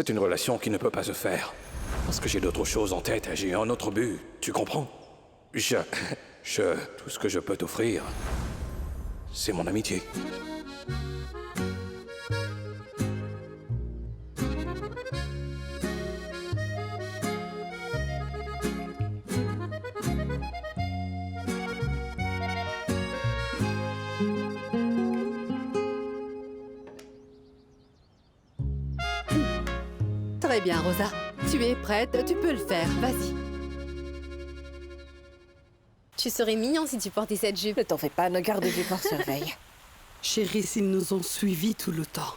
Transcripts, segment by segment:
C'est une relation qui ne peut pas se faire. Parce que j'ai d'autres choses en tête, j'ai un autre but, tu comprends? Tout ce que je peux t'offrir, c'est mon amitié. Très bien, Rosa. Tu es prête, tu peux le faire, vas-y. Tu serais mignon si tu portais cette jupe. Ne t'en fais pas, nos gardes du corps surveillent. Chérie, ils nous ont suivis tout le temps.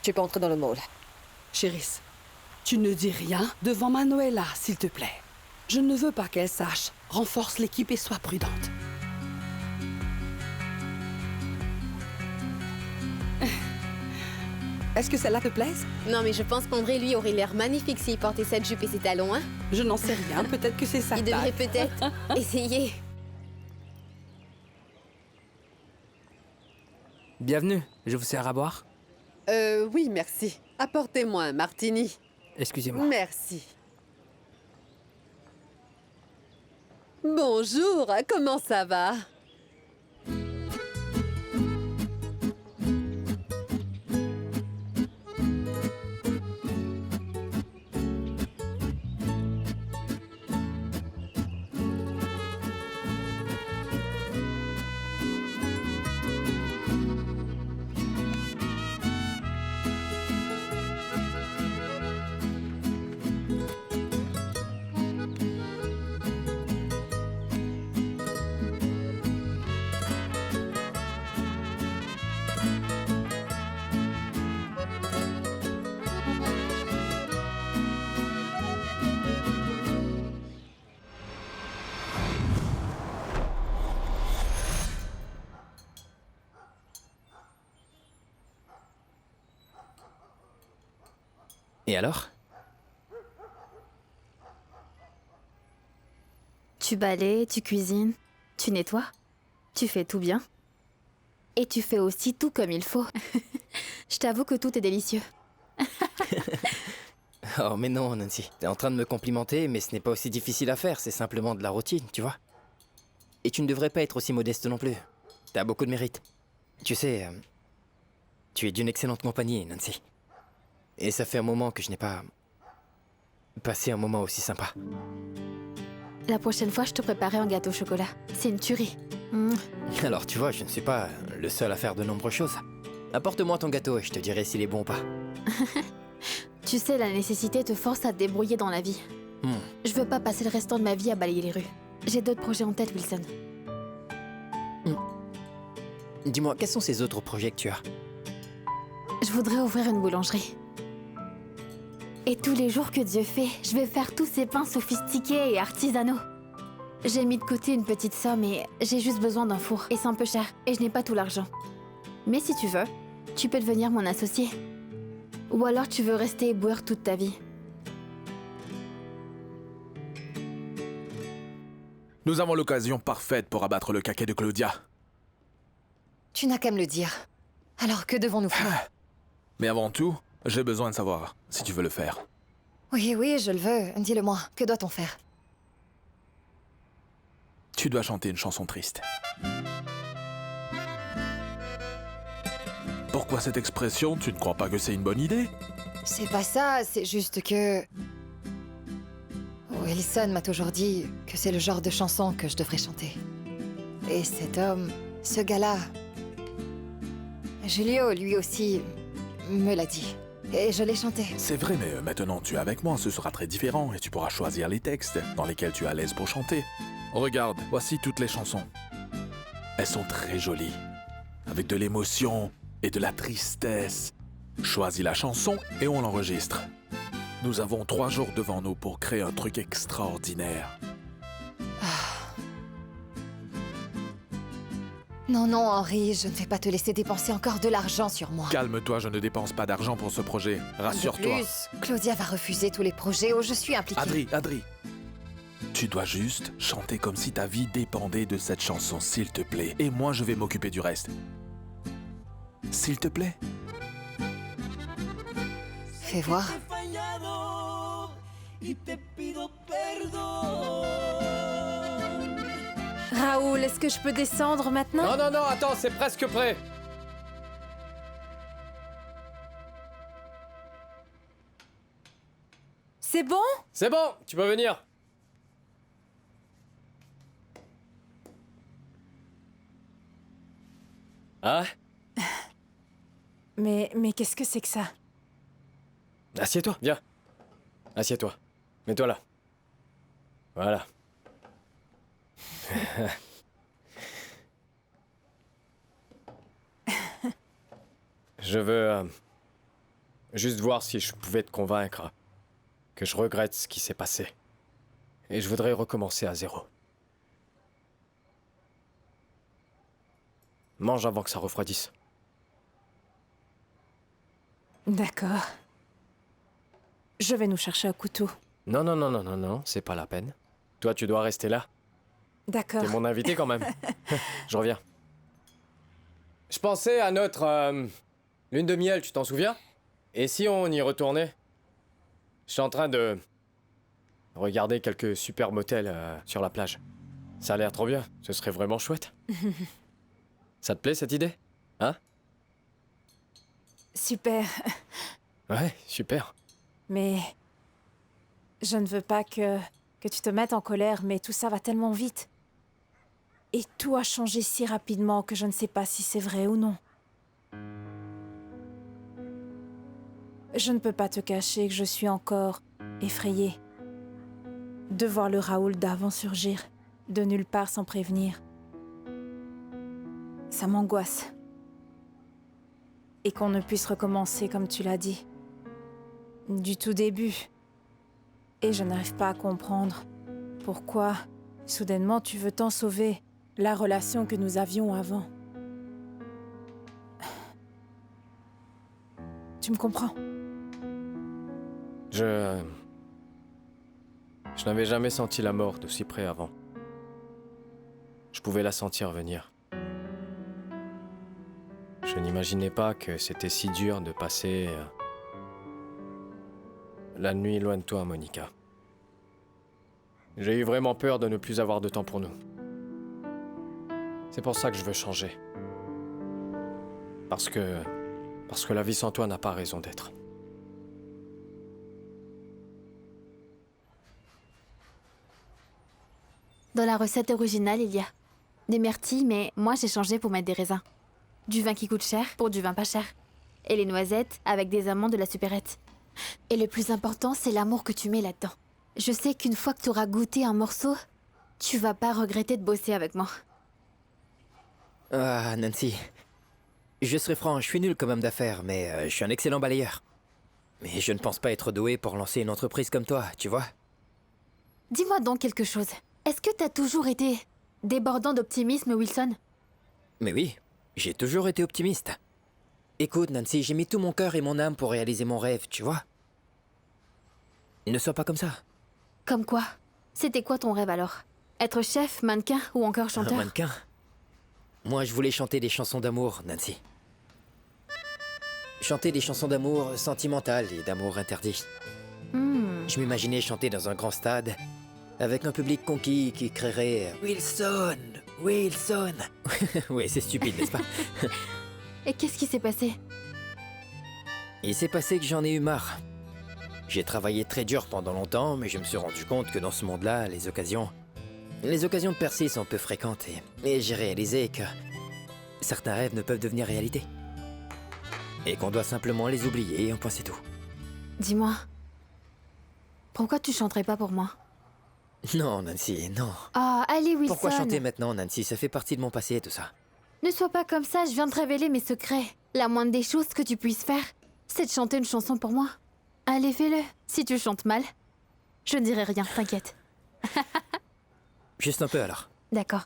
Tu peux entrer dans le mall. Chéris, tu ne dis rien devant Manuela, s'il te plaît. Je ne veux pas qu'elle sache. Renforce l'équipe et sois prudente. Est-ce que celle-là te plaise? Non, mais je pense qu'André, lui, aurait l'air magnifique s'il portait cette jupe et ses talons, hein? Je n'en sais rien, peut-être que c'est ça. Il devrait peut-être essayer. Bienvenue, je vous sers à boire? Oui, merci. Apportez-moi un martini. Excusez-moi. Merci. Bonjour, comment ça va? Et alors? Tu balayes, tu cuisines, tu nettoies, tu fais tout bien. Et tu fais aussi tout comme il faut. Je t'avoue que tout est délicieux. Oh mais non, Nancy. T'es en train de me complimenter, mais ce n'est pas aussi difficile à faire, c'est simplement de la routine, tu vois. Et tu ne devrais pas être aussi modeste non plus. T'as beaucoup de mérite. Tu sais, tu es d'une excellente compagnie, Nancy. Et ça fait un moment que je n'ai pas passé un moment aussi sympa. La prochaine fois, je te préparerai un gâteau au chocolat. C'est une tuerie. Alors tu vois, je ne suis pas le seul à faire de nombreuses choses. Apporte-moi ton gâteau et je te dirai s'il est bon ou pas. Tu sais, la nécessité te force à te débrouiller dans la vie. Je veux pas passer le restant de ma vie à balayer les rues. J'ai d'autres projets en tête, Wilson. Dis-moi, quels sont ces autres projets que tu as? Je voudrais ouvrir une boulangerie. Et tous les jours que Dieu fait, je vais faire tous ces pains sophistiqués et artisanaux. J'ai mis de côté une petite somme et j'ai juste besoin d'un four. Et c'est un peu cher, et je n'ai pas tout l'argent. Mais si tu veux, tu peux devenir mon associé. Ou alors tu veux rester éboueur toute ta vie. Nous avons l'occasion parfaite pour abattre le caquet de Claudia. Tu n'as qu'à me le dire. Alors que devons-nous faire? Mais avant tout, j'ai besoin de savoir si tu veux le faire. Oui, je le veux. Dis-le-moi. Que doit-on faire? Tu dois chanter une chanson triste. Pourquoi cette expression? Tu ne crois pas que c'est une bonne idée? C'est pas ça, c'est juste que... Wilson m'a toujours dit que c'est le genre de chanson que je devrais chanter. Et cet homme, ce gars-là... Julio, lui aussi, me l'a dit. Et je l'ai chanté. C'est vrai, mais maintenant tu es avec moi, ce sera très différent et tu pourras choisir les textes dans lesquels tu es à l'aise pour chanter. Regarde, voici toutes les chansons. Elles sont très jolies, avec de l'émotion et de la tristesse. Choisis la chanson et on l'enregistre. Nous avons 3 jours devant nous pour créer un truc extraordinaire. Non, Henri, je ne vais pas te laisser dépenser encore de l'argent sur moi. Calme-toi, je ne dépense pas d'argent pour ce projet. Rassure-toi. De plus, Claudia va refuser tous les projets où je suis impliquée. Adri, tu dois juste chanter comme si ta vie dépendait de cette chanson, s'il te plaît. Et moi, je vais m'occuper du reste. S'il te plaît. Fais voir. Raoul, est-ce que je peux descendre maintenant? Non, attends, c'est presque prêt. C'est bon? C'est bon, tu peux venir. Ah? Mais qu'est-ce que c'est que ça? Assieds-toi, viens. Assieds-toi. Mets-toi là. Voilà. Je veux juste voir si je pouvais te convaincre que je regrette ce qui s'est passé. Et je voudrais recommencer à zéro. Mange avant que ça refroidisse. D'accord. Je vais nous chercher un couteau. Non, c'est pas la peine. Toi, tu dois rester là. D'accord. T'es mon invité quand même. Je reviens. Je pensais à notre lune de miel, tu t'en souviens? Et si on y retournait? Je suis en train de regarder quelques super motels sur la plage. Ça a l'air trop bien, ce serait vraiment chouette. Ça te plaît cette idée? Hein? Super. Ouais, super. Mais je ne veux pas que tu te mettes en colère, mais tout ça va tellement vite. Et tout a changé si rapidement que je ne sais pas si c'est vrai ou non. Je ne peux pas te cacher que je suis encore effrayée de voir le Raoul d'avant surgir, de nulle part sans prévenir. Ça m'angoisse. Et qu'on ne puisse recommencer comme tu l'as dit. Du tout début. Et je n'arrive pas à comprendre pourquoi, soudainement, tu veux tant sauver la relation que nous avions avant. Tu me comprends? Je n'avais jamais senti la mort d'aussi près avant. Je pouvais la sentir venir. Je n'imaginais pas que c'était si dur de passer la nuit loin de toi, Monica. J'ai eu vraiment peur de ne plus avoir de temps pour nous. C'est pour ça que je veux changer. Parce que la vie sans toi n'a pas raison d'être. Dans la recette originale, il y a des myrtilles, mais moi j'ai changé pour mettre des raisins. Du vin qui coûte cher pour du vin pas cher. Et les noisettes avec des amandes de la supérette. Et le plus important, c'est l'amour que tu mets là-dedans. Je sais qu'une fois que tu auras goûté un morceau, tu vas pas regretter de bosser avec moi. Ah, Nancy. Je serai franc, je suis nul comme homme d'affaires, mais je suis un excellent balayeur. Mais je ne pense pas être doué pour lancer une entreprise comme toi, tu vois? Dis-moi donc quelque chose. Est-ce que t'as toujours été débordant d'optimisme, Wilson? Mais oui, j'ai toujours été optimiste. Écoute, Nancy, j'ai mis tout mon cœur et mon âme pour réaliser mon rêve, tu vois? Ne sois pas comme ça. Comme quoi? C'était quoi ton rêve alors? Être chef, mannequin ou encore chanteur? Un mannequin? Moi, je voulais chanter des chansons d'amour, Nancy. Chanter des chansons d'amour sentimentales et d'amour interdit. Je m'imaginais chanter dans un grand stade, avec un public conquis qui créerait « Wilson! Wilson! » Oui, c'est stupide, n'est-ce pas? Et qu'est-ce qui s'est passé? Il s'est passé que j'en ai eu marre. J'ai travaillé très dur pendant longtemps, mais je me suis rendu compte que dans ce monde-là, les occasions de percer sont peu fréquentes et j'ai réalisé que certains rêves ne peuvent devenir réalité. Et qu'on doit simplement les oublier, un point c'est tout. Dis-moi, pourquoi tu chanterais pas pour moi? Non, Nancy, non. Ah, allez, Wilson. Pourquoi chanter maintenant, Nancy? Ça fait partie de mon passé, tout ça. Ne sois pas comme ça, je viens de te révéler mes secrets. La moindre des choses que tu puisses faire, c'est de chanter une chanson pour moi. Allez, fais-le. Si tu chantes mal, je ne dirai rien, t'inquiète. Juste un peu alors. D'accord.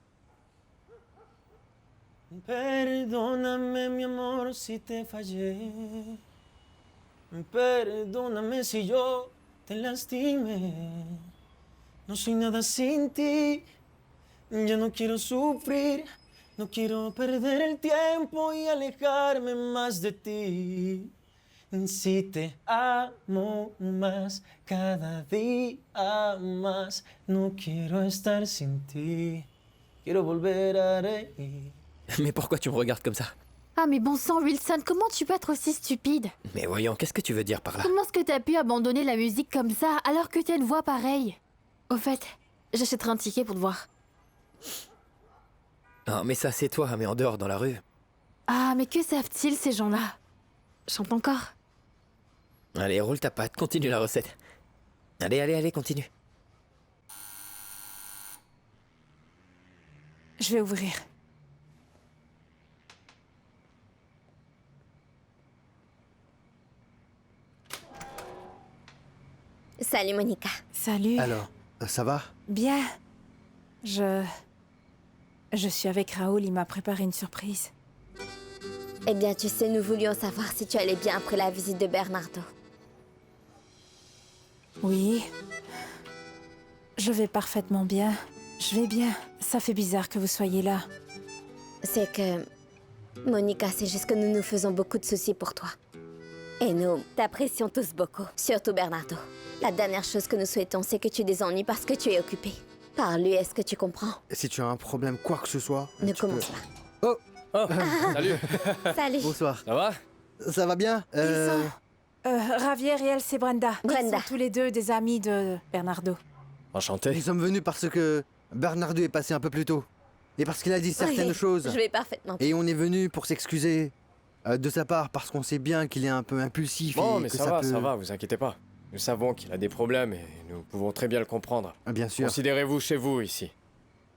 Perdóname, mi amor, si te fallé. Perdóname si yo te lastimé. No soy nada sin ti. Ya no quiero sufrir No quiero perder el tiempo y alejarme más de ti. Si te amo más, cada día más, no quiero estar sin ti. Quiero volver a reír. Mais pourquoi tu me regardes comme ça? Ah mais bon sang, Wilson, comment tu peux être aussi stupide? Mais voyons, qu'est-ce que tu veux dire par là? Comment est-ce que t'as pu abandonner la musique comme ça alors que t'as une voix pareille? Au fait, j'achèterai un ticket pour te voir. Ah, mais ça c'est toi, mais en dehors dans la rue. Ah mais que savent-ils ces gens-là? Chante encore. Allez, roule ta patte, continue la recette. Allez, continue. Je vais ouvrir. Salut Monica. Salut. Alors, ça va? Bien. Je suis avec Raoul, il m'a préparé une surprise. Eh bien, tu sais, nous voulions savoir si tu allais bien après la visite de Bernardo. Oui. Je vais parfaitement bien. Je vais bien. Ça fait bizarre que vous soyez là. C'est que... Monica, c'est juste que nous nous faisons beaucoup de soucis pour toi. Et nous t'apprécions tous beaucoup, surtout Bernardo. La dernière chose que nous souhaitons, c'est que tu des ennuis parce que tu es occupé. Par lui, est-ce que tu comprends? Si tu as un problème, quoi que ce soit... Ne tu commence peux- pas. Oh, salut. Salut. Bonsoir. Ça va? Ça va bien? Javier et elle, c'est Brenda. Brenda. Ils sont tous les deux des amis de Bernardo. Enchanté. Nous sommes venus parce que Bernardo est passé un peu plus tôt. Et parce qu'il a dit certaines Oui, choses. Je vais parfaitement. Et on est venu pour s'excuser de sa part parce qu'on sait bien qu'il est un peu impulsif Bon, et mais que ça va, peut... ça va, vous inquiétez pas. Nous savons qu'il a des problèmes et nous pouvons très bien le comprendre. Bien sûr. Considérez-vous chez vous ici.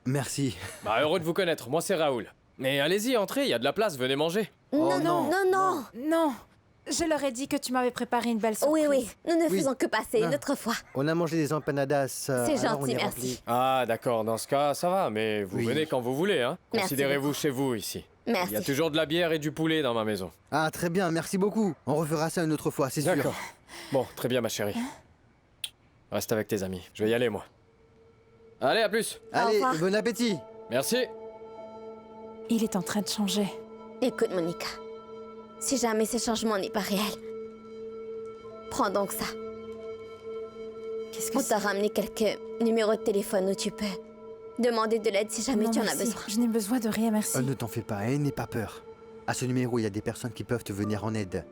Merci. Bah, heureux de vous connaître, moi c'est Raoul. Mais allez-y, entrez, il y a de la place, venez manger. Non, non, non, non. Non. Je leur ai dit que tu m'avais préparé une belle surprise. Oui, nous ne Oui. faisons que passer Non. une autre fois. On a mangé des empanadas. C'est alors on gentil, est merci. rempli. Ah, d'accord, dans ce cas, ça va, mais vous Oui. venez quand vous voulez, hein. Merci Considérez-vous beaucoup. chez vous ici. Merci. Il y a toujours de la bière et du poulet dans ma maison. Ah, très bien, merci beaucoup. On refera ça une autre fois, c'est sûr. D'accord. Bon, très bien, ma chérie. Reste avec tes amis, je vais y aller, moi. Allez, à plus. Allez, revoir. bon appétit. Merci. Il est en train de changer. Écoute, Monica. Si jamais ce changement n'est pas réel, prends donc ça. Qu'est-ce que On t'a ramené quelques numéros de téléphone où tu peux demander de l'aide si jamais Non, tu en as merci. besoin. Je n'ai besoin de rien, merci. Ne t'en fais pas, et n'aie pas peur. À ce numéro, il y a des personnes qui peuvent te venir en aide.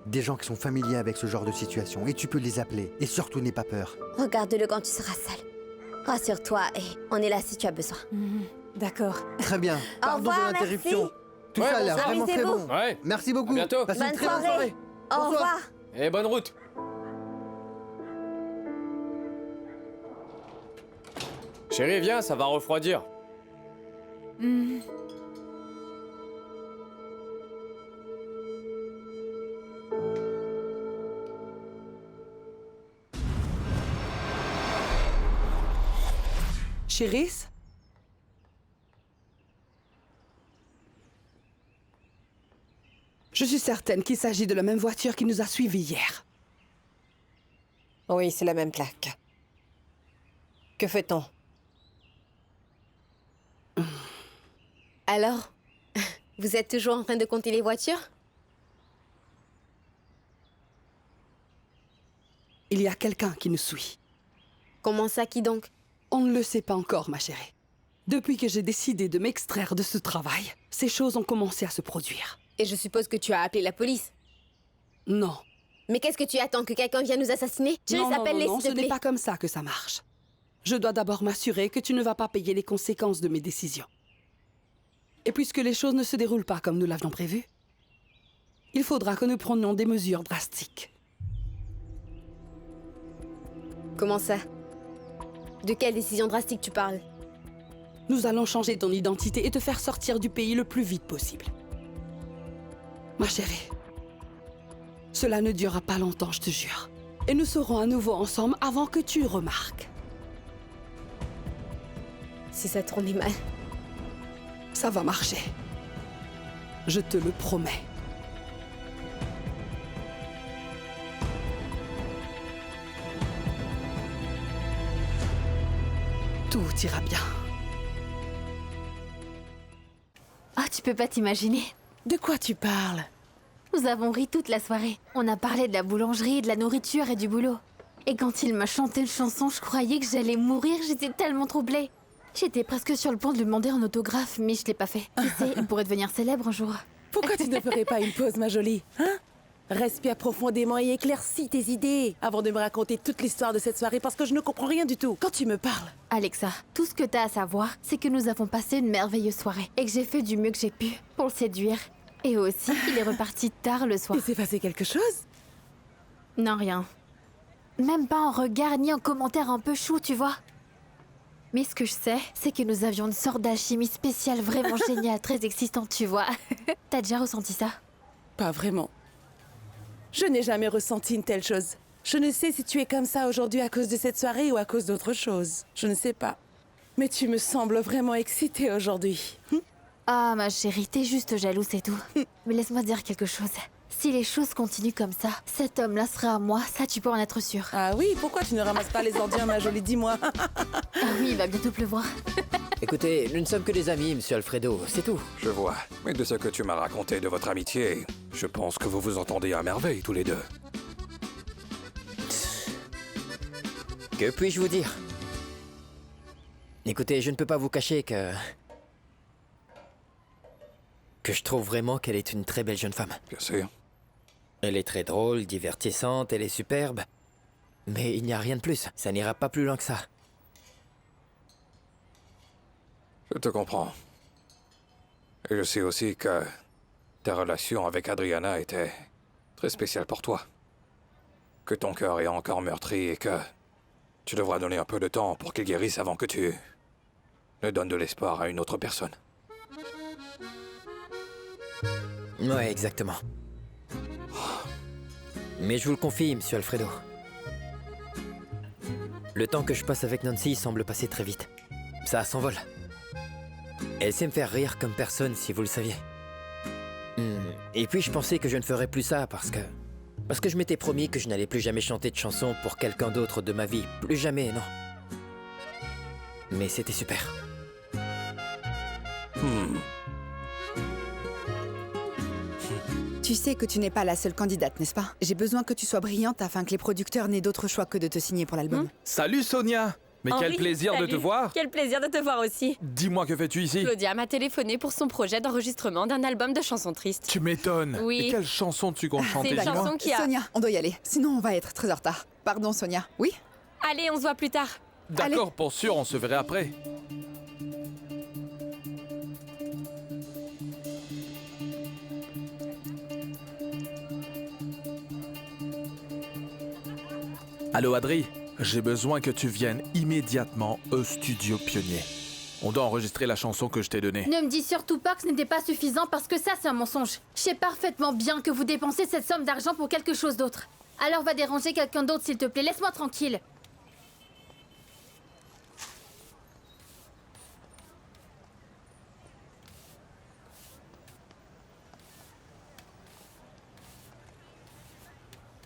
Des gens qui sont familiers avec ce genre de situation, et tu peux les appeler. Et surtout, n'aie pas peur. Regarde-le quand tu seras seul. Rassure-toi et on est là si tu as besoin. Mhm. D'accord. Très bien. Pardon revoir, de l'interruption. merci. Tout Ouais, ça a l'air bonsoir. vraiment très Amusez-vous. bon. Ouais. Merci beaucoup. À bientôt. Passez une Bonne très bonne soirée. soirée. Au Bonsoir. revoir. Et bonne route. Chérie, viens, ça va refroidir. Mhm. Chéris? Je suis certaine qu'il s'agit de la même voiture qui nous a suivis hier. Oui, c'est la même plaque. Que fait-on? Alors, vous êtes toujours en train de compter les voitures? Il y a quelqu'un qui nous suit. Comment ça, qui donc? On ne le sait pas encore, ma chérie. Depuis que j'ai décidé de m'extraire de ce travail, ces choses ont commencé à se produire. Et je suppose que tu as appelé la police. Non. Mais qu'est-ce que tu attends, que quelqu'un vienne nous assassiner? Tu Non, les non, appelles-les, non, non, s'il ce te n'est plaît. pas comme ça que ça marche. Je dois d'abord m'assurer que tu ne vas pas payer les conséquences de mes décisions. Et puisque les choses ne se déroulent pas comme nous l'avions prévu, il faudra que nous prenions des mesures drastiques. Comment ça? De quelle décision drastique tu parles? Nous allons changer ton identité et te faire sortir du pays le plus vite possible. Ma chérie, cela ne durera pas longtemps, je te jure. Et nous serons à nouveau ensemble avant que tu remarques. Si ça tournait mal. Ça va marcher. Je te le promets. Tout ira bien. Ah, tu peux pas t'imaginer. De quoi tu parles? Nous avons ri toute la soirée. On a parlé de la boulangerie, de la nourriture et du boulot. Et quand il m'a chanté une chanson, je croyais que j'allais mourir, j'étais tellement troublée. J'étais presque sur le point de lui demander un autographe, mais je l'ai pas fait. Tu sais, il pourrait devenir célèbre un jour. Pourquoi tu ne ferais pas une pause, ma jolie? Hein? Respire profondément et éclaircis tes idées avant de me raconter toute l'histoire de cette soirée parce que je ne comprends rien du tout quand tu me parles. Alexa, tout ce que t'as à savoir, c'est que nous avons passé une merveilleuse soirée et que j'ai fait du mieux que j'ai pu pour le séduire. Et aussi, il est reparti tard le soir. Il s'est passé quelque chose? Non, rien. Même pas un regard ni un commentaire un peu chou, tu vois. Mais ce que je sais, c'est que nous avions une sorte d'alchimie spéciale vraiment géniale, très excitante, tu vois. T'as déjà ressenti ça? Pas vraiment. Je n'ai jamais ressenti une telle chose. Je ne sais si tu es comme ça aujourd'hui à cause de cette soirée ou à cause d'autre chose. Je ne sais pas. Mais tu me sembles vraiment excitée aujourd'hui. Ah, ma chérie, t'es juste jalouse, c'est tout. Mais laisse-moi te dire quelque chose. Si les choses continuent comme ça, cet homme-là sera à moi, ça tu peux en être sûr. Ah oui, pourquoi tu ne ramasses pas les ordures, ma jolie, dis-moi? Ah oui, il va bientôt pleuvoir. Écoutez, nous ne sommes que des amis, monsieur Alfredo, c'est tout. Je vois. Mais de ce que tu m'as raconté de votre amitié, je pense que vous vous entendez à merveille tous les deux. Que puis-je vous dire? Écoutez, je ne peux pas vous cacher que je trouve vraiment qu'elle est une très belle jeune femme. Bien sûr. Elle est très drôle, divertissante, elle est superbe. Mais il n'y a rien de plus, ça n'ira pas plus loin que ça. Je te comprends. Et je sais aussi que ta relation avec Adriana était très spéciale pour toi. Que ton cœur est encore meurtri et que tu devras donner un peu de temps pour qu'il guérisse avant que tu ne donnes de l'espoir à une autre personne. Ouais, exactement. Mais je vous le confie, monsieur Alfredo. Le temps que je passe avec Nancy semble passer très vite. Ça s'envole. Elle sait me faire rire comme personne, si vous le saviez. Et puis je pensais que je ne ferais plus ça parce que je m'étais promis que je n'allais plus jamais chanter de chansons pour quelqu'un d'autre de ma vie. Plus jamais, non. Mais c'était super. Tu sais que tu n'es pas la seule candidate, n'est-ce pas? J'ai besoin que tu sois brillante afin que les producteurs n'aient d'autre choix que de te signer pour l'album. Salut Sonia! Mais quel plaisir de te voir! Quel plaisir de te voir aussi! Dis-moi, que fais-tu ici? Claudia m'a téléphoné pour son projet d'enregistrement d'un album de chansons tristes. Tu m'étonnes! Oui. Et quelle chanson tu comptes chanter? C'est une chanson qui a... Sonia, on doit y aller, sinon on va être très en retard. Pardon Sonia, oui? Allez, on se voit plus tard. D'accord, pour sûr, on se verrait après. Allô Adri, j'ai besoin que tu viennes immédiatement au studio Pionnier. On doit enregistrer la chanson que je t'ai donnée. Ne me dis surtout pas que ce n'était pas suffisant parce que ça c'est un mensonge. Je sais parfaitement bien que vous dépensez cette somme d'argent pour quelque chose d'autre. Alors va déranger quelqu'un d'autre s'il te plaît, laisse-moi tranquille.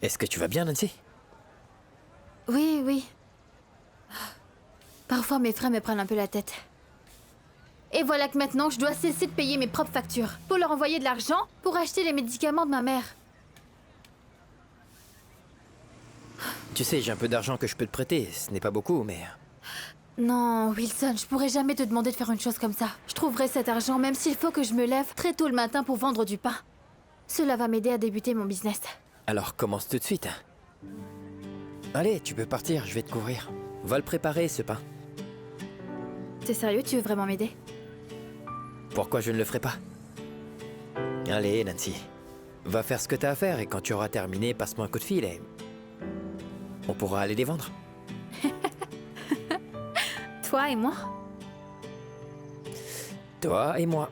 Est-ce que tu vas bien, Nancy? Oui, oui. Parfois mes frères me prennent un peu la tête. Et voilà que maintenant je dois cesser de payer mes propres factures pour leur envoyer de l'argent pour acheter les médicaments de ma mère. Tu sais, j'ai un peu d'argent que je peux te prêter. Ce n'est pas beaucoup, mais... Non, Wilson, je pourrais jamais te demander de faire une chose comme ça. Je trouverai cet argent même s'il faut que je me lève très tôt le matin pour vendre du pain. Cela va m'aider à débuter mon business. Alors commence tout de suite. Allez, tu peux partir, je vais te couvrir. Va le préparer, ce pain. T'es sérieux, tu veux vraiment m'aider? Pourquoi je ne le ferai pas? Allez, Nancy. Va faire ce que t'as à faire et quand tu auras terminé, passe-moi un coup de fil et... on pourra aller les vendre. Toi et moi? Toi et moi.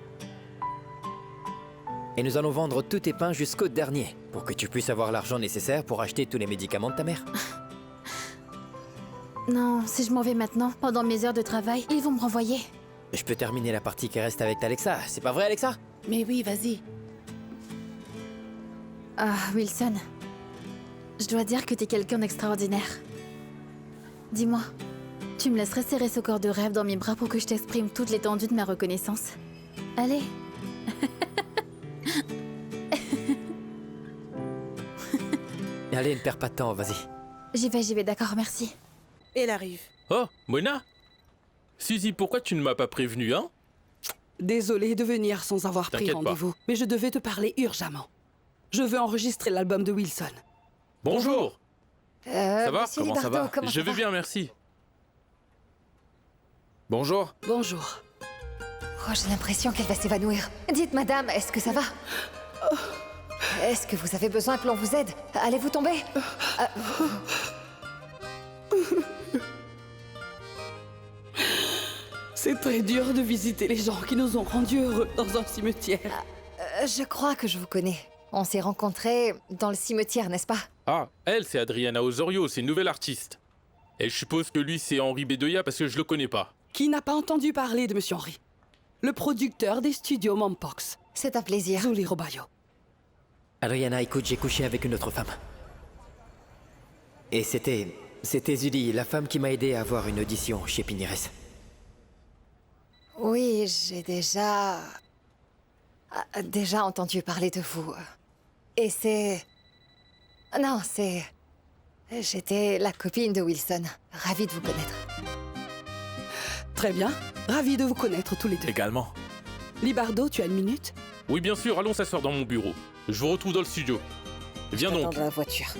Et nous allons vendre tous tes pains jusqu'au dernier, pour que tu puisses avoir l'argent nécessaire pour acheter tous les médicaments de ta mère. Non, si je m'en vais maintenant, pendant mes heures de travail, ils vont me renvoyer. Je peux terminer la partie qui reste avec Alexa, c'est pas vrai, Alexa? Mais oui, vas-y. Ah, Wilson. Je dois dire que t'es quelqu'un d'extraordinaire. Dis-moi, tu me laisserais serrer ce corps de rêve dans mes bras pour que je t'exprime toute l'étendue de ma reconnaissance? Allez, Allez, ne perds pas de temps, vas-y. J'y vais, d'accord, merci. Elle arrive. Oh, Mona Suzy, pourquoi tu ne m'as pas prévenu, hein? Désolée de venir sans avoir pris T'inquiète pas. rendez-vous, mais je devais te parler urgemment. Je veux enregistrer l'album de Wilson. Bonjour. Ça va? Monsieur Comment ça Libardo, va? comment Je ça vais va bien, merci. Bonjour. Bonjour. Oh, j'ai l'impression qu'elle va s'évanouir. Dites, madame, est-ce que ça va? Est-ce que vous avez besoin que l'on vous aide? Allez-vous tomber? C'est très dur de visiter les gens qui nous ont rendus heureux dans un cimetière. Je crois que je vous connais. On s'est rencontrés dans le cimetière, n'est-ce pas? Ah, elle, c'est Adriana Osorio, c'est une nouvelle artiste. Et je suppose que lui, c'est Henri Bedoya parce que je le connais pas. Qui n'a pas entendu parler de Monsieur Henry? Le producteur des studios Mompox. C'est un plaisir. Zuli Robayo. Adriana, écoute, j'ai couché avec une autre femme. Et c'était Zuli, la femme qui m'a aidé à avoir une audition chez Pinires. Oui, j'ai déjà entendu parler de vous. Et c'est... Non, c'est... J'étais la copine de Wilson. Ravie de vous connaître. Très bien. Ravi de vous connaître tous les deux. Également. Libardo, tu as une minute? Oui, bien sûr, allons s'asseoir dans mon bureau. Je vous retrouve dans le studio. Viens J'attends donc. dans la voiture.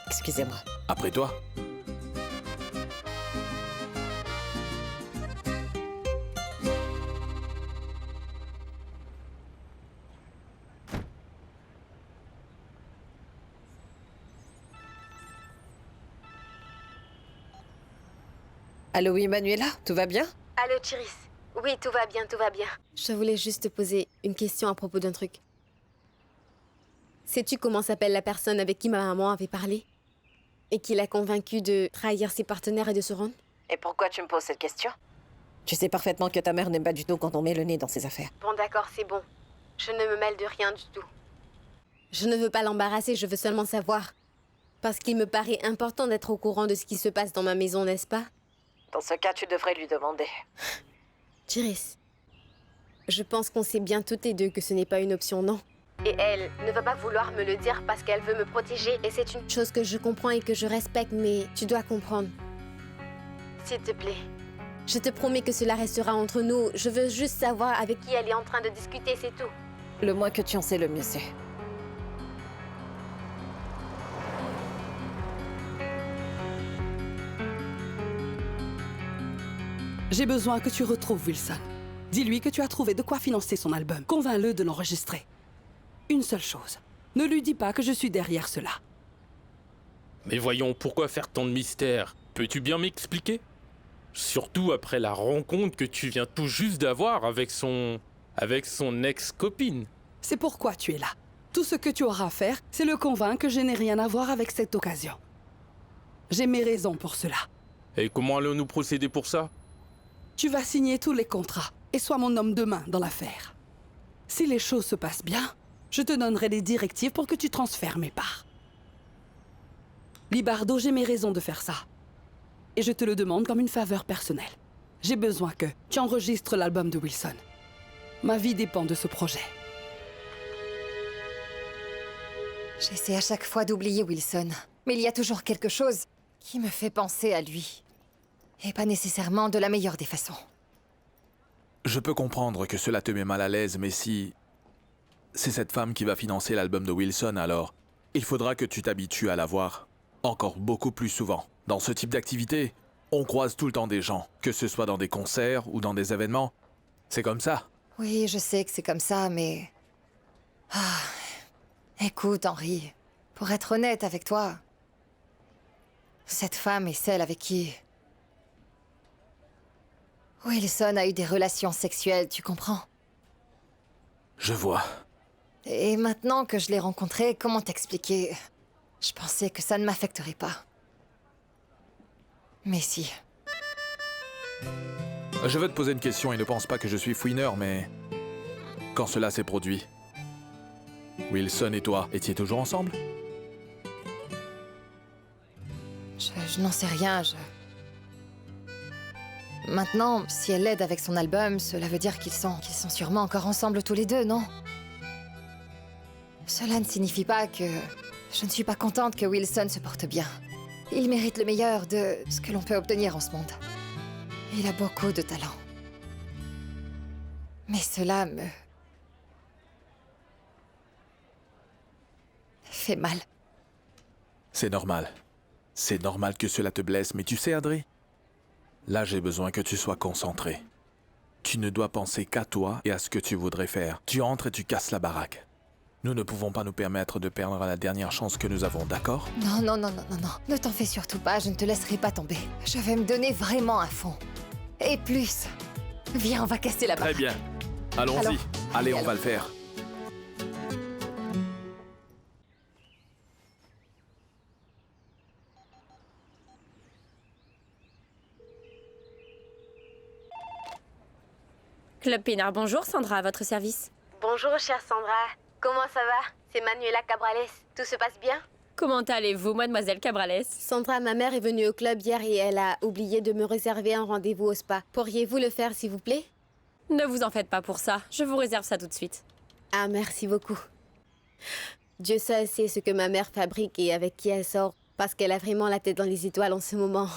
Excusez-moi. Après toi. Allô, oui, Manuela, tout va bien? Allô, Chiris. Oui, tout va bien, tout va bien. Je voulais juste te poser une question à propos d'un truc. Sais-tu comment s'appelle la personne avec qui ma maman avait parlé? Et qui l'a convaincue de trahir ses partenaires et de se rendre? Et pourquoi tu me poses cette question? Tu sais parfaitement que ta mère n'aime pas du tout quand on met le nez dans ses affaires. Bon, d'accord, c'est bon. Je ne me mêle de rien du tout. Je ne veux pas l'embarrasser, je veux seulement savoir. Parce qu'il me paraît important d'être au courant de ce qui se passe dans ma maison, n'est-ce pas? Dans ce cas, tu devrais lui demander. Chiris, je pense qu'on sait bien toutes les deux que ce n'est pas une option, non? Et elle ne va pas vouloir me le dire parce qu'elle veut me protéger. Et c'est une chose que je comprends et que je respecte, mais tu dois comprendre. S'il te plaît. Je te promets que cela restera entre nous. Je veux juste savoir avec qui elle est en train de discuter, c'est tout. Le moins que tu en sais, le mieux c'est. J'ai besoin que tu retrouves Wilson. Dis-lui que tu as trouvé de quoi financer son album. Convainc-le de l'enregistrer. Une seule chose. Ne lui dis pas que je suis derrière cela. Mais voyons, pourquoi faire tant de mystère? Peux-tu bien m'expliquer? Surtout après la rencontre que tu viens tout juste d'avoir avec son ex-copine. C'est pourquoi tu es là. Tout ce que tu auras à faire, c'est le convaincre que je n'ai rien à voir avec cette occasion. J'ai mes raisons pour cela. Et comment allons-nous procéder pour ça? Tu vas signer tous les contrats et sois mon homme de main dans l'affaire. Si les choses se passent bien, je te donnerai des directives pour que tu transfères mes parts. Libardo, j'ai mes raisons de faire ça. Et je te le demande comme une faveur personnelle. J'ai besoin que tu enregistres l'album de Wilson. Ma vie dépend de ce projet. J'essaie à chaque fois d'oublier Wilson. Mais il y a toujours quelque chose qui me fait penser à lui. Et pas nécessairement de la meilleure des façons. Je peux comprendre que cela te met mal à l'aise, mais si... c'est cette femme qui va financer l'album de Wilson, alors il faudra que tu t'habitues à la voir encore beaucoup plus souvent. Dans ce type d'activité, on croise tout le temps des gens, que ce soit dans des concerts ou dans des événements. C'est comme ça. Oui, je sais que c'est comme ça, mais... Ah... Écoute, Henry, pour être honnête avec toi, cette femme est celle avec qui... Wilson a eu des relations sexuelles, tu comprends? Je vois. Et maintenant que je l'ai rencontrée, comment t'expliquer? Je pensais que ça ne m'affecterait pas. Mais si. Je veux te poser une question et ne pense pas que je suis fouineur, mais... quand cela s'est produit, Wilson et toi étiez toujours ensemble? Je n'en sais rien, Maintenant, si elle l'aide avec son album, cela veut dire qu'ils sont sûrement encore ensemble tous les deux, non? Cela ne signifie pas que je ne suis pas contente que Wilson se porte bien. Il mérite le meilleur de ce que l'on peut obtenir en ce monde. Il a beaucoup de talent. Mais cela me fait mal. C'est normal. C'est normal que cela te blesse, mais tu sais, Adri, là j'ai besoin que tu sois concentré. Tu ne dois penser qu'à toi et à ce que tu voudrais faire. Tu entres et tu casses la baraque. Nous ne pouvons pas nous permettre de perdre la dernière chance que nous avons, d'accord? Non, non, non, non, non, non. Ne t'en fais surtout pas, je ne te laisserai pas tomber. Je vais me donner vraiment à fond. Et plus. Viens, on va casser la baraque. Très bien. Allons-y. Alors, Allez, on va le faire. Club Pénard, bonjour, Sandra, à votre service. Bonjour, chère Sandra. Comment ça va? C'est Manuela Cabrales. Tout se passe bien? Comment allez-vous, mademoiselle Cabrales? Sandra, ma mère est venue au club hier et elle a oublié de me réserver un rendez-vous au spa. Pourriez-vous le faire, s'il vous plaît? Ne vous en faites pas pour ça, je vous réserve ça tout de suite. Ah, merci beaucoup. Dieu seul sait ce que ma mère fabrique et avec qui elle sort, parce qu'elle a vraiment la tête dans les étoiles en ce moment.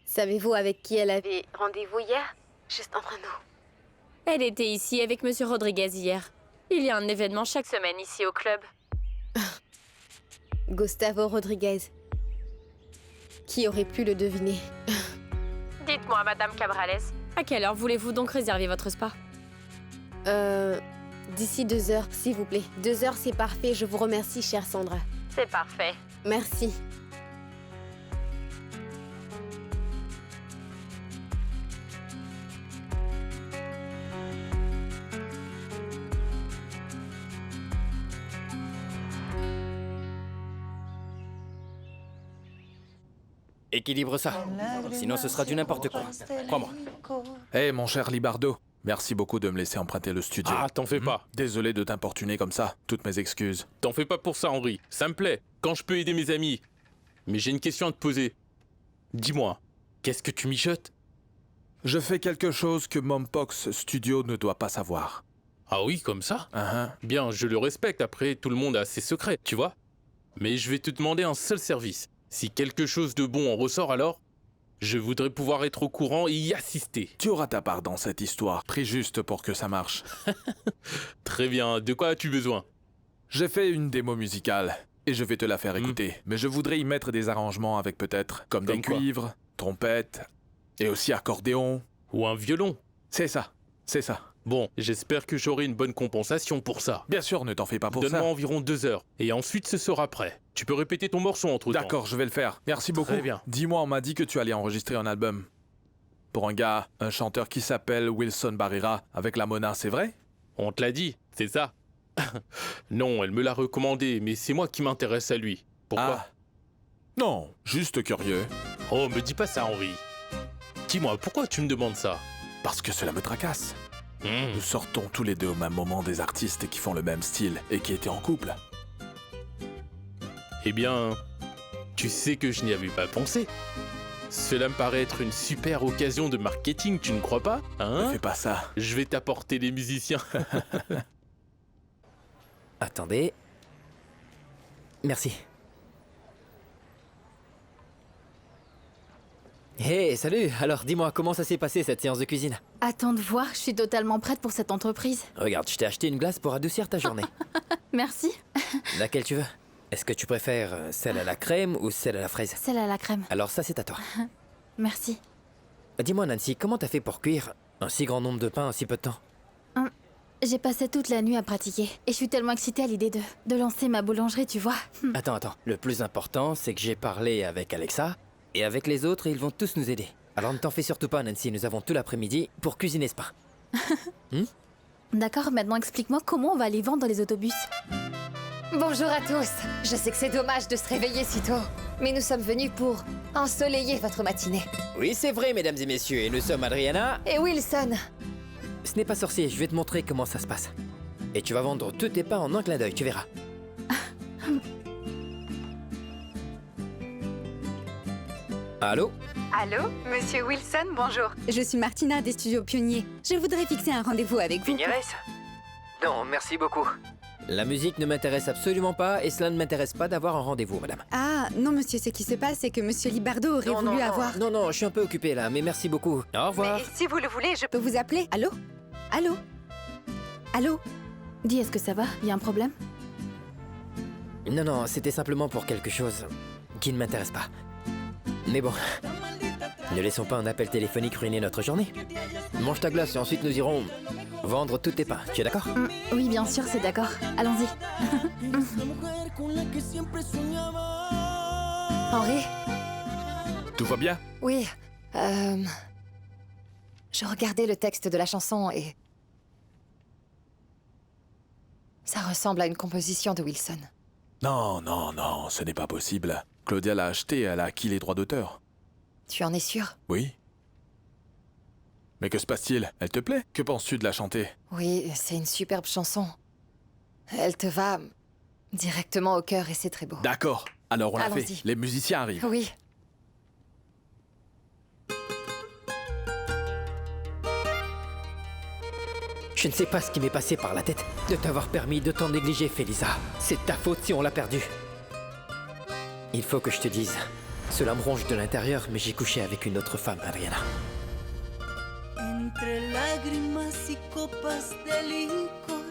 Savez-vous avec qui elle avait rendez-vous hier? Juste entre nous. Elle était ici avec Monsieur Rodriguez hier. Il y a un événement chaque semaine ici au club. Gustavo Rodriguez. Qui aurait pu le deviner? Dites-moi, Madame Cabrales, à quelle heure voulez-vous donc réserver votre spa? D'ici 2 heures, s'il vous plaît. 2 heures, c'est parfait. Je vous remercie, chère Sandra. C'est parfait. Merci. Équilibre ça. Sinon, ce sera du n'importe quoi. Crois-moi. Hé, mon cher Libardo, merci beaucoup de me laisser emprunter le studio. Ah, t'en fais pas. Désolé de t'importuner comme ça. Toutes mes excuses. T'en fais pas pour ça, Henri. Ça me plaît. Quand je peux aider mes amis. Mais j'ai une question à te poser. Dis-moi, qu'est-ce que tu mijotes? Je fais quelque chose que Mompox Studio ne doit pas savoir. Ah oui, comme ça? Bien, je le respecte. Après, tout le monde a ses secrets, tu vois. Mais je vais te demander un seul service. Si quelque chose de bon en ressort, alors, je voudrais pouvoir être au courant et y assister. Tu auras ta part dans cette histoire. Pris juste pour que ça marche. Très bien. De quoi as-tu besoin? J'ai fait une démo musicale et je vais te la faire écouter. Mais je voudrais y mettre des arrangements avec peut-être comme des cuivres, trompettes et aussi accordéon. Ou un violon. C'est ça. C'est ça. Bon, j'espère que j'aurai une bonne compensation pour ça. Bien sûr, ne t'en fais pas pour ça. Donne-moi environ 2 heures, et ensuite ce sera prêt. Tu peux répéter ton morceau entre-temps. D'accord, je vais le faire. Merci beaucoup. Très bien. Dis-moi, on m'a dit que tu allais enregistrer un album. Pour un gars, un chanteur qui s'appelle Wilson Barrera, avec la Mona, c'est vrai? On te l'a dit, c'est ça. Non, elle me l'a recommandé, mais c'est moi qui m'intéresse à lui. Pourquoi? Ah. Non, juste curieux. Oh, me dis pas ça, Henri. Dis-moi, pourquoi tu me demandes ça? Parce que cela me tracasse. Nous sortons tous les deux au même moment des artistes qui font le même style et qui étaient en couple. Eh bien, tu sais que je n'y avais pas pensé. Cela me paraît être une super occasion de marketing, tu ne crois pas? Hein? Ne fais pas ça. Je vais t'apporter les musiciens. Attendez. Merci. Hé, salut! Alors, dis-moi, comment ça s'est passé cette séance de cuisine? Attends de voir, je suis totalement prête pour cette entreprise. Regarde, je t'ai acheté une glace pour adoucir ta journée. Merci. Laquelle tu veux? Est-ce que tu préfères celle à la crème ou celle à la fraise? Celle à la crème. Alors ça, c'est à toi. Merci. Dis-moi, Nancy, comment t'as fait pour cuire un si grand nombre de pains en si peu de temps? J'ai passé toute la nuit à pratiquer. Et je suis tellement excitée à l'idée de lancer ma boulangerie, tu vois. Attends. Le plus important, c'est que j'ai parlé avec Alexa. Et avec les autres, ils vont tous nous aider. Alors ne t'en fais surtout pas, Nancy, nous avons tout l'après-midi pour cuisiner ce pain. D'accord, maintenant explique-moi comment on va les vendre dans les autobus. Bonjour à tous. Je sais que c'est dommage de se réveiller si tôt, mais nous sommes venus pour ensoleiller votre matinée. Oui, c'est vrai, mesdames et messieurs, et nous sommes Adriana... Et Wilson. Ce n'est pas sorcier, je vais te montrer comment ça se passe. Et tu vas vendre tous tes pains en un clin d'œil, tu verras. Allô? Allô, Monsieur Wilson, bonjour. Je suis Martina des Studios Pionniers. Je voudrais fixer un rendez-vous avec vous. Vigneres? Non, merci beaucoup. La musique ne m'intéresse absolument pas et cela ne m'intéresse pas d'avoir un rendez-vous, madame. Ah, non, monsieur, ce qui se passe, c'est que Monsieur Libardo aurait voulu avoir... Non, je suis un peu occupé là, mais merci beaucoup. Au revoir. Mais si vous le voulez, je peux vous appeler. Allô? Allô? Allô? Dis, est-ce que ça va? Y a un problème? Non, c'était simplement pour quelque chose qui ne m'intéresse pas. Mais bon, ne laissons pas un appel téléphonique ruiner notre journée. Mange ta glace et ensuite nous irons vendre tous tes pains. Tu es d'accord? Oui, bien sûr, c'est d'accord. Allons-y. Henri? Tout va bien? Oui. Je regardais le texte de la chanson et... ça ressemble à une composition de Wilson. Non, ce n'est pas possible. Claudia l'a acheté, elle a acquis les droits d'auteur. Tu en es sûr? Oui. Mais que se passe-t-il? Elle te plaît? Que penses-tu de la chanter? Oui, c'est une superbe chanson. Elle te va directement au cœur et c'est très beau. D'accord, alors on l'a fait. Allons-y. Les musiciens arrivent. Oui. Je ne sais pas ce qui m'est passé par la tête de t'avoir permis de t'en négliger, Felisa. C'est ta faute si on l'a perdu. Il faut que je te dise, cela me ronge de l'intérieur, mais j'ai couché avec une autre femme, Adriana. Entre lágrimas y copas de licor,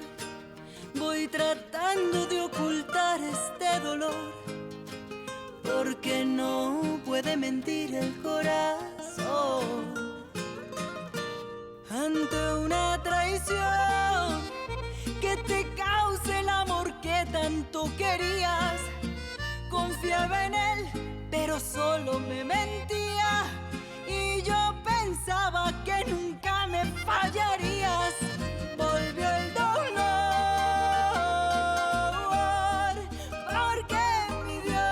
voy tratando de ocultar este dolor, porque no puede mentir el corazón. Ante una traición que te cause el amor que tanto querías, confiaba en él, pero solo me mentía. Y yo pensaba que nunca me fallarías. Volvió el dolor, porque mi Dios,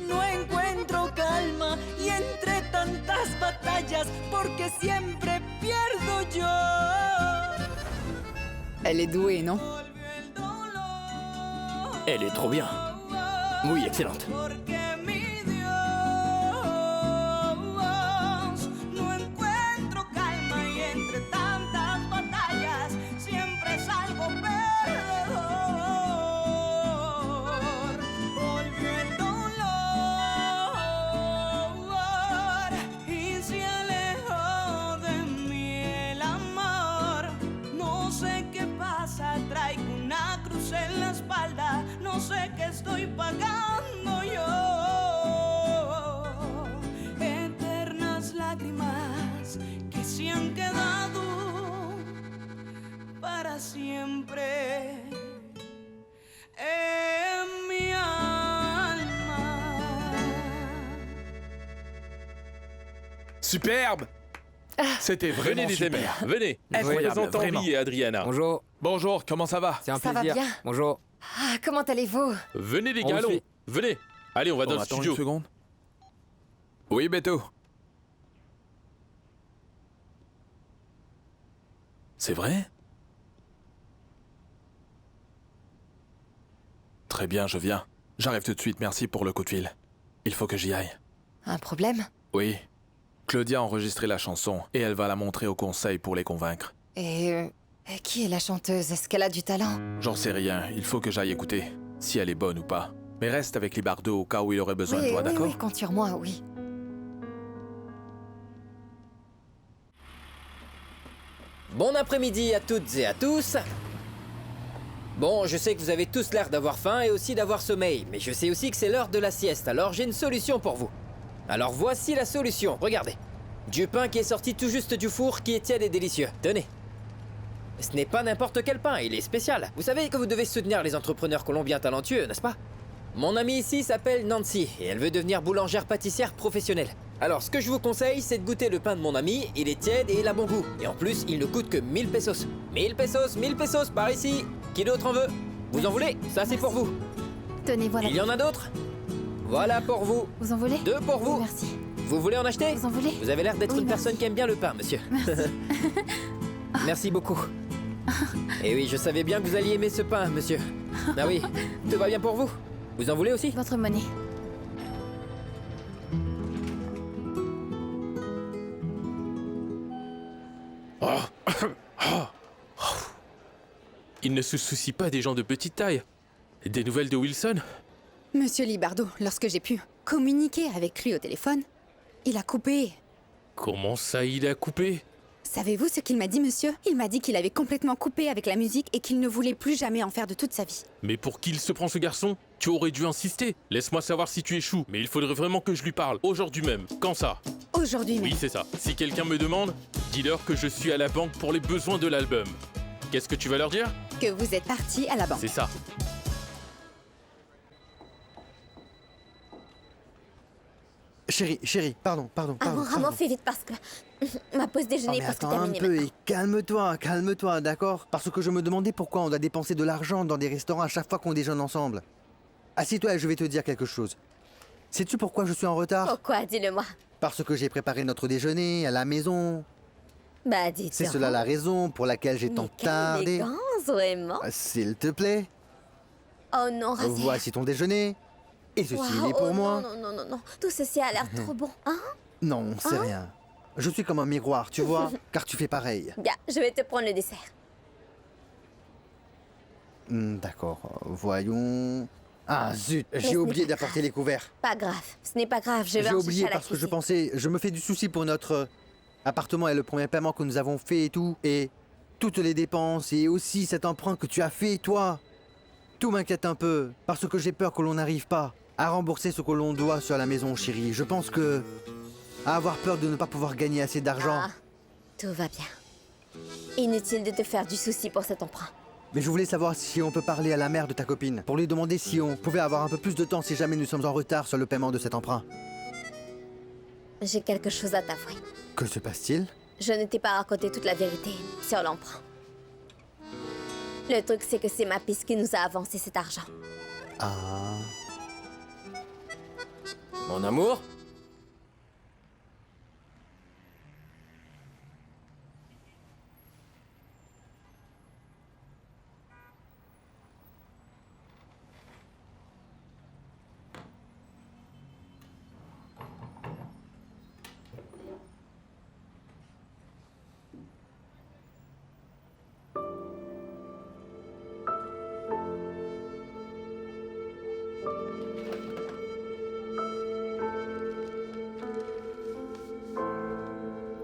no encuentro calma y entre tantas batallas, porque siempre pierdo yo. Elle est douée, non? Elle est trop bien. Oui, excellente. No sé qué estoy pagando yo. Eternas lágrimas que se han quedado para siempre en mi alma. Superbe! C'était vraiment Venez les super. amis, venez. Je vous Incroyable, présente vraiment. Henri et Adriana. Bonjour. Bonjour, comment ça va? C'est un Ça va plaisir. bien. Bonjour. Ah, comment allez-vous? Venez les On gars, le allons. fait. Venez. Allez, on va dans le attends studio. une seconde. Oui, Beto. C'est vrai? Très bien, je viens. J'arrive tout de suite, merci pour le coup de fil. Il faut que j'y aille. Un problème? Oui. Claudia a enregistré la chanson et elle va la montrer au conseil pour les convaincre. Et qui est la chanteuse? Est-ce qu'elle a du talent? J'en sais rien, il faut que j'aille écouter, si elle est bonne ou pas. Mais reste avec Libardo au cas où il aurait besoin de toi, d'accord? Oui, compte sur moi, oui. Bon après-midi à toutes et à tous. Bon, je sais que vous avez tous l'air d'avoir faim et aussi d'avoir sommeil, mais je sais aussi que c'est l'heure de la sieste, alors j'ai une solution pour vous. Alors voici la solution, regardez. Du pain qui est sorti tout juste du four, qui est tiède et délicieux. Tenez. Ce n'est pas n'importe quel pain, il est spécial. Vous savez que vous devez soutenir les entrepreneurs colombiens talentueux, n'est-ce pas? Mon amie ici s'appelle Nancy, et elle veut devenir boulangère-pâtissière professionnelle. Alors, ce que je vous conseille, c'est de goûter le pain de mon ami, il est tiède et il a bon goût. Et en plus, il ne coûte que 1000 pesos. 1000 pesos, par ici. Qui d'autre en veut? Vous en voulez? Ça, c'est pour vous. Tenez, voilà. Il y en a d'autres? Voilà pour vous. Vous en voulez? 2 pour vous. Merci. Vous voulez en acheter? Vous en voulez? Vous avez l'air d'être Oui, une merci. personne qui aime bien le pain, monsieur. Merci. Merci beaucoup. Et oui, je savais bien que vous alliez aimer ce pain, monsieur. Ah oui, tout va bien pour vous? Vous en voulez aussi? Votre monnaie. Il ne se soucie pas des gens de petite taille. Des nouvelles de Wilson? Monsieur Libardo, lorsque j'ai pu communiquer avec lui au téléphone, il a coupé. Comment ça, il a coupé? Savez-vous ce qu'il m'a dit, monsieur? Il m'a dit qu'il avait complètement coupé avec la musique et qu'il ne voulait plus jamais en faire de toute sa vie. Mais pour qui il se prend ce garçon? Tu aurais dû insister. Laisse-moi savoir si tu échoues. Mais il faudrait vraiment que je lui parle. Aujourd'hui même. Quand ça? Aujourd'hui même. Oui, c'est ça. Si quelqu'un me demande, dis-leur que je suis à la banque pour les besoins de l'album. Qu'est-ce que tu vas leur dire? Que vous êtes parti à la banque. C'est ça. Chérie, pardon. Ramon, fais vite parce que ma pause déjeuner est mais presque attends un terminée peu maintenant. et calme-toi, d'accord? Parce que je me demandais pourquoi on doit dépenser de l'argent dans des restaurants à chaque fois qu'on déjeune ensemble. Assieds-toi et je vais te dire quelque chose. Sais-tu pourquoi je suis en retard? Pourquoi? Dis-le-moi. Parce que j'ai préparé notre déjeuner à la maison. Bah, dis-le. C'est cela la raison pour laquelle j'ai tant tardé. Élégance, vraiment. S'il te plaît. Oh non, Raziel. Voici ton déjeuner. Et ceci Wow, est pour oh moi. Non. Tout ceci a l'air trop bon, hein? Non, c'est rien. Je suis comme un miroir, tu vois, car tu fais pareil. Bien, je vais te prendre le dessert. D'accord, voyons... Ah zut, Mais j'ai ce oublié n'est pas d'apporter les couverts. Pas grave, ce n'est pas grave, je vais J'ai en oublié chercher à la parce que je cuisine. pensais... Je me fais du souci pour notre appartement et le premier paiement que nous avons fait et tout. Et toutes les dépenses et aussi cet emprunt que tu as fait, toi. Tout m'inquiète un peu, parce que j'ai peur que l'on n'arrive pas à rembourser ce que l'on doit sur la maison, chérie. Je pense que... à avoir peur de ne pas pouvoir gagner assez d'argent. Ah, tout va bien. Inutile de te faire du souci pour cet emprunt. Mais je voulais savoir si on peut parler à la mère de ta copine, pour lui demander si on pouvait avoir un peu plus de temps si jamais nous sommes en retard sur le paiement de cet emprunt. J'ai quelque chose à t'avouer. Que se passe-t-il? Je ne t'ai pas raconté toute la vérité sur l'emprunt. Le truc, c'est que c'est ma piste qui nous a avancé cet argent. Ah... Mon amour?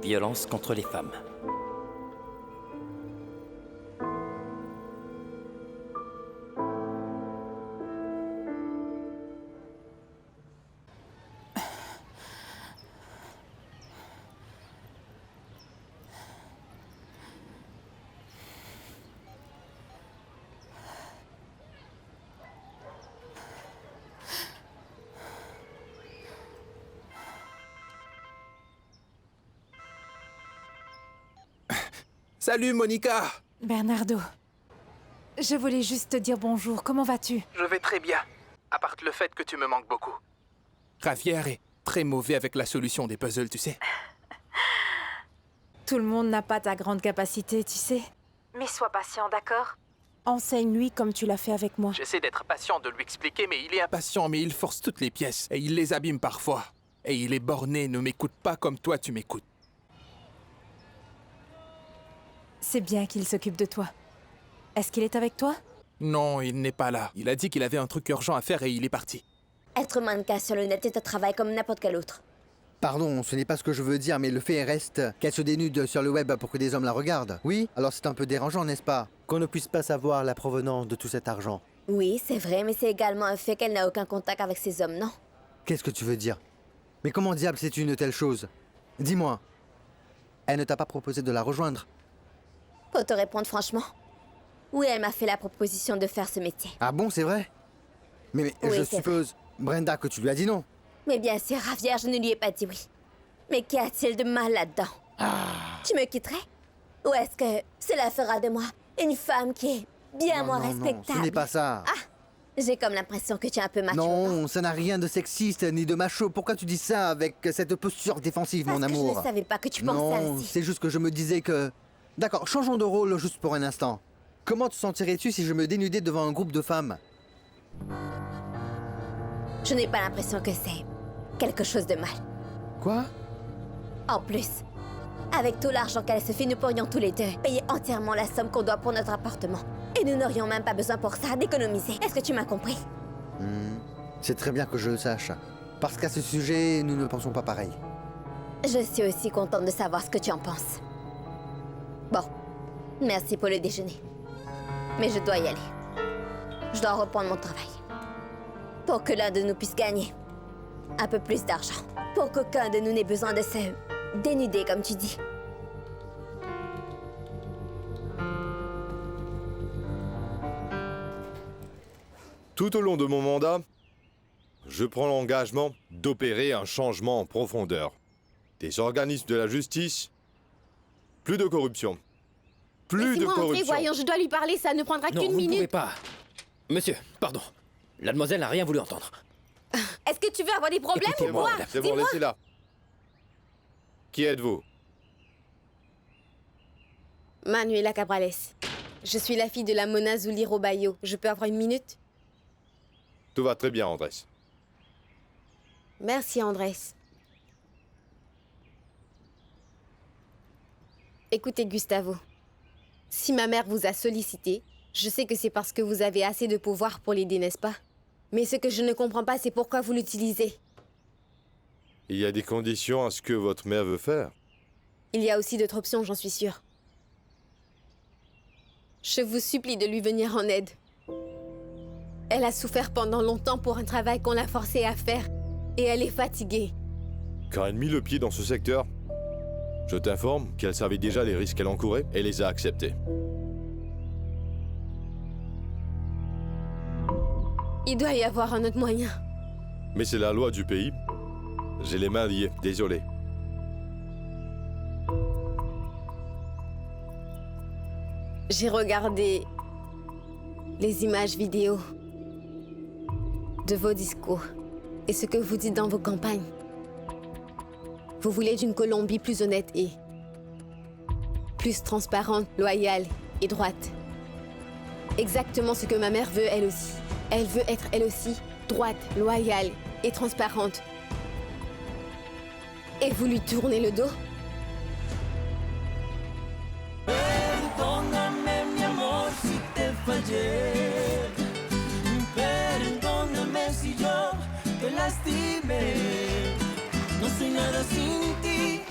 Violence contre les femmes. Salut, Monica! Bernardo, je voulais juste te dire bonjour. Comment vas-tu? Je vais très bien, à part le fait que tu me manques beaucoup. Javier est très mauvais avec la solution des puzzles, tu sais. Tout le monde n'a pas ta grande capacité, tu sais. Mais sois patient, d'accord? Enseigne-lui comme tu l'as fait avec moi. J'essaie d'être patient, de lui expliquer, mais il est impatient, mais il force toutes les pièces, et il les abîme parfois. Et il est borné, ne m'écoute pas comme toi tu m'écoutes. C'est bien qu'il s'occupe de toi. Est-ce qu'il est avec toi? Non, il n'est pas là. Il a dit qu'il avait un truc urgent à faire et il est parti. Être mannequin sur le net est un travail comme n'importe quel autre. Pardon, ce n'est pas ce que je veux dire, mais le fait reste qu'elle se dénude sur le web pour que des hommes la regardent. Oui? Alors c'est un peu dérangeant, n'est-ce pas? Qu'on ne puisse pas savoir la provenance de tout cet argent. Oui, c'est vrai, mais c'est également un fait qu'elle n'a aucun contact avec ces hommes, non? Qu'est-ce que tu veux dire? Mais comment diable c'est une telle chose? Dis-moi. Elle ne t'a pas proposé de la rejoindre? Pour te répondre franchement, oui, elle m'a fait la proposition de faire ce métier. Ah bon, c'est vrai? Mais Oui, je c'est suppose, Brenda, que tu lui as dit non. Mais bien sûr, Javier, je ne lui ai pas dit oui. Mais qu'y a-t-il de mal là-dedans? Tu me quitterais? Ou est-ce que cela fera de moi une femme qui est bien moins respectable? Non, ce n'est pas ça. Ah, j'ai comme l'impression que tu es un peu macho. Non, ça n'a rien de sexiste ni de macho. Pourquoi tu dis ça avec cette posture défensive, mon Parce que amour? je ne savais pas que tu pensais Non, ainsi. c'est juste que je me disais que... D'accord, changeons de rôle juste pour un instant. Comment te sentirais-tu si je me dénudais devant un groupe de femmes? Je n'ai pas l'impression que c'est quelque chose de mal. Quoi? En plus, Avec tout l'argent qu'elle se fait, nous pourrions tous les deux payer entièrement la somme qu'on doit pour notre appartement. Et nous n'aurions même pas besoin pour ça d'économiser. Est-ce que tu m'as compris? C'est très bien que je le sache. Parce qu'à ce sujet, nous ne pensons pas pareil. Je suis aussi contente de savoir ce que tu en penses. Bon, merci pour le déjeuner. Mais je dois y aller. Je dois reprendre mon travail. Pour que l'un de nous puisse gagner un peu plus d'argent. Pour qu'aucun de nous n'ait besoin de se dénuder, comme tu dis. Tout au long de mon mandat, je prends l'engagement d'opérer un changement en profondeur. Des organismes de la justice, plus de corruption. Plus de corruption. Voyons, je dois lui parler, ça ne prendra Non, qu'une vous ne minute. pouvez pas. Monsieur, pardon. La demoiselle n'a rien voulu entendre. Est-ce que tu veux avoir des problèmes ou quoi? C'est bon, laissez-la. Qui êtes-vous? Manuela Cabrales. Je suis la fille de la Mona Zuli Robayo. Je peux avoir une minute? Tout va très bien, Andrés. Merci, Andrés. Écoutez, Gustavo. Si ma mère vous a sollicité, je sais que c'est parce que vous avez assez de pouvoir pour l'aider, n'est-ce pas? Mais ce que je ne comprends pas, c'est pourquoi vous l'utilisez. Il y a des conditions à ce que votre mère veut faire. Il y a aussi d'autres options, j'en suis sûre. Je vous supplie de lui venir en aide. Elle a souffert pendant longtemps pour un travail qu'on l'a forcée à faire. Et elle est fatiguée. Quand elle mit le pied dans ce secteur, je t'informe qu'elle savait déjà les risques qu'elle encourait et les a acceptés. Il doit y avoir un autre moyen. Mais c'est la loi du pays. J'ai les mains liées, désolé. J'ai regardé les images vidéo de vos discours et ce que vous dites dans vos campagnes. Vous voulez d'une Colombie plus honnête et plus transparente, loyale et droite. Exactement ce que ma mère veut elle aussi. Elle veut être elle aussi droite, loyale et transparente. Et vous lui tournez le dos? Perdóname, mi amor, si te fallé. Perdóname si yo te lastimé. No soy nada sin ti.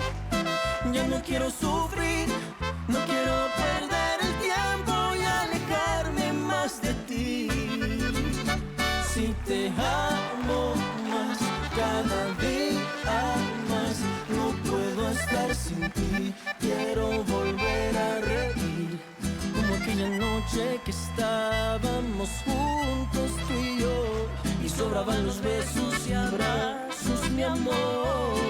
Ya no quiero sufrir. No quiero perder el tiempo y alejarme más de ti. Si te amo más, cada día más, no puedo estar sin ti. Quiero volver a reír, como aquella noche que estábamos juntos tú y yo, y sobraban los besos y abrazos, mi amor.